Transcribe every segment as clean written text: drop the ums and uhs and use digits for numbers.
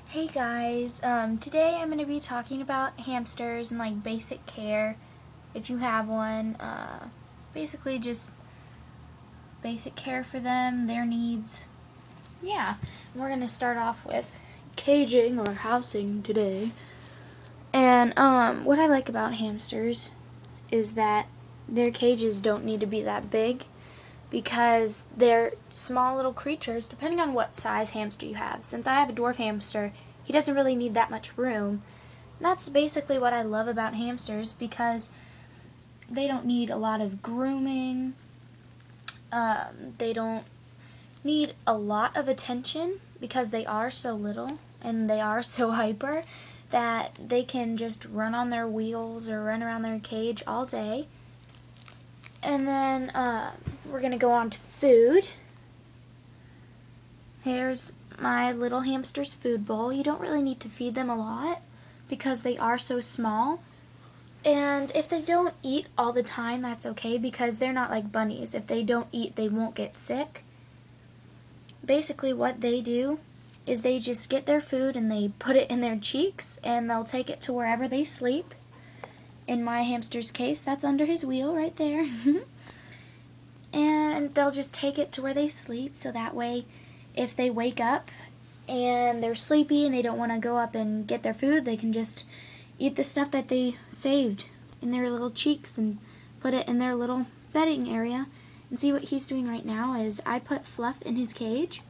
Hey guys, today I'm going to be talking about hamsters and like basic care if you have one. Basically just basic care for them, their needs. Yeah, we're going to start off with caging or housing today. And what I like about hamsters is that their cages don't need to be that big, because they're small little creatures, depending on what size hamster you have. Since I have a dwarf hamster, he doesn't really need that much room. And that's basically what I love about hamsters, because they don't need a lot of grooming. They don't need a lot of attention, because they are so little and they are so hyper that they can just run on their wheels or run around their cage all day. And then we're going to go on to food. Here's my little hamster's food bowl. You don't really need to feed them a lot because they are so small. And if they don't eat all the time, that's okay, because they're not like bunnies. If they don't eat, they won't get sick. Basically what they do is they just get their food and they put it in their cheeks, and they'll take it to wherever they sleep. In my hamster's case, that's under his wheel right there. And they'll just take it to where they sleep, so that way if they wake up and they're sleepy and they don't want to go up and get their food, they can just eat the stuff that they saved in their little cheeks and put it in their little bedding area. And see, what he's doing right now is I put Fluff in his cage,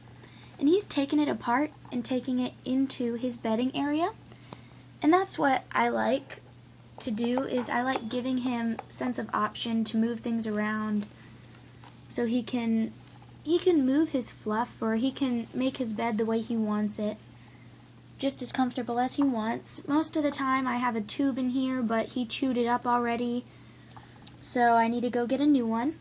and he's taking it apart and taking it into his bedding area. And that's what I like to do, is I like giving him a sense of option to move things around, so he can move his fluff, or he can make his bed the way he wants it, just as comfortable as he wants. Most of the time I have a tube in here, but he chewed it up already, so I need to go get a new one.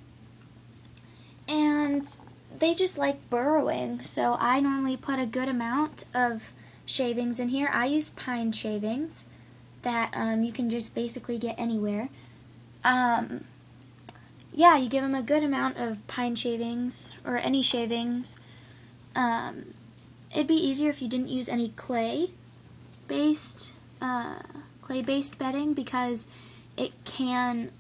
And they just like burrowing, so I normally put a good amount of shavings in here. I use pine shavings that you can just basically get anywhere. Yeah, you give them a good amount of pine shavings, or any shavings. It'd be easier if you didn't use any clay-based bedding, because it can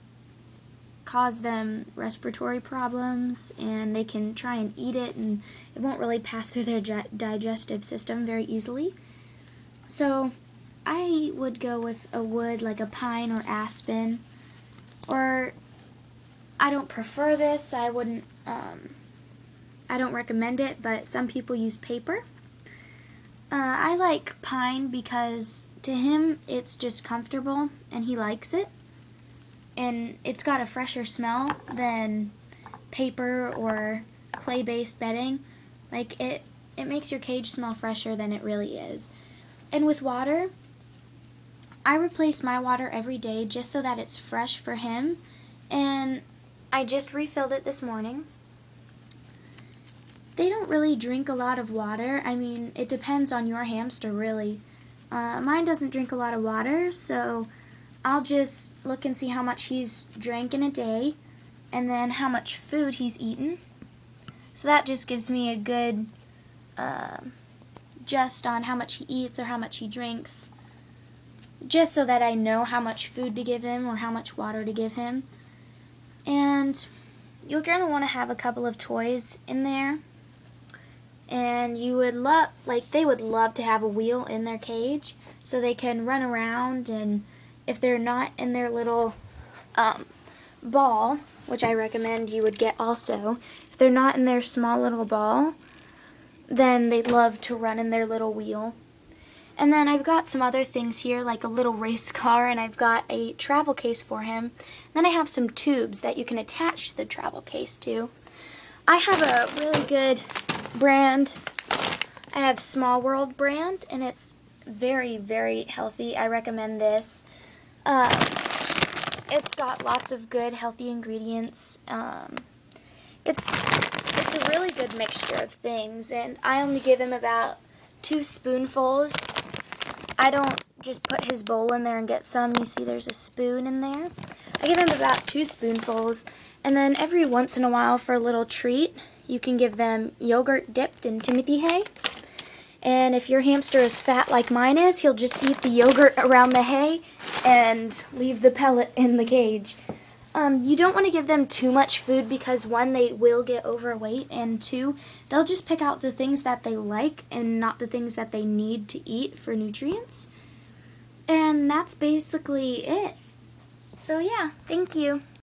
cause them respiratory problems, and they can try and eat it, and it won't really pass through their digestive system very easily. So I would go with a wood like a pine or aspen, or I don't prefer this. I wouldn't, I don't recommend it, but some people use paper. I like pine because to him it's just comfortable and he likes it. And it's got a fresher smell than paper or clay-based bedding. Like, it makes your cage smell fresher than it really is. And with water, I replace my water every day just so that it's fresh for him. And I just refilled it this morning. They don't really drink a lot of water. I mean, it depends on your hamster, really. Mine doesn't drink a lot of water, so I'll just look and see how much he's drank in a day, and then how much food he's eaten. So that just gives me a good just on how much he eats or how much he drinks, just so that I know how much food to give him or how much water to give him. And you're going to want to have a couple of toys in there. And you would love, like, they would love to have a wheel in their cage so they can run around, and if they're not in their little ball, which I recommend you would get also, if they're not in their small little ball, then they'd love to run in their little wheel. And then I've got some other things here, like a little race car, and I've got a travel case for him. Then I have some tubes that you can attach the travel case to. I have a really good brand. I have Small World brand, and it's very, very healthy. I recommend this. It's got lots of good, healthy ingredients. It's a really good mixture of things, and I only give him about 2 spoonfuls. I don't just put his bowl in there and get some. You see there's a spoon in there. I give him about 2 spoonfuls, and then every once in a while for a little treat, you can give them yogurt dipped in Timothy hay. And if your hamster is fat like mine is, he'll just eat the yogurt around the hay and leave the pellet in the cage. You don't want to give them too much food because 1, they will get overweight, and 2, they'll just pick out the things that they like and not the things that they need to eat for nutrients. And that's basically it. So yeah, thank you.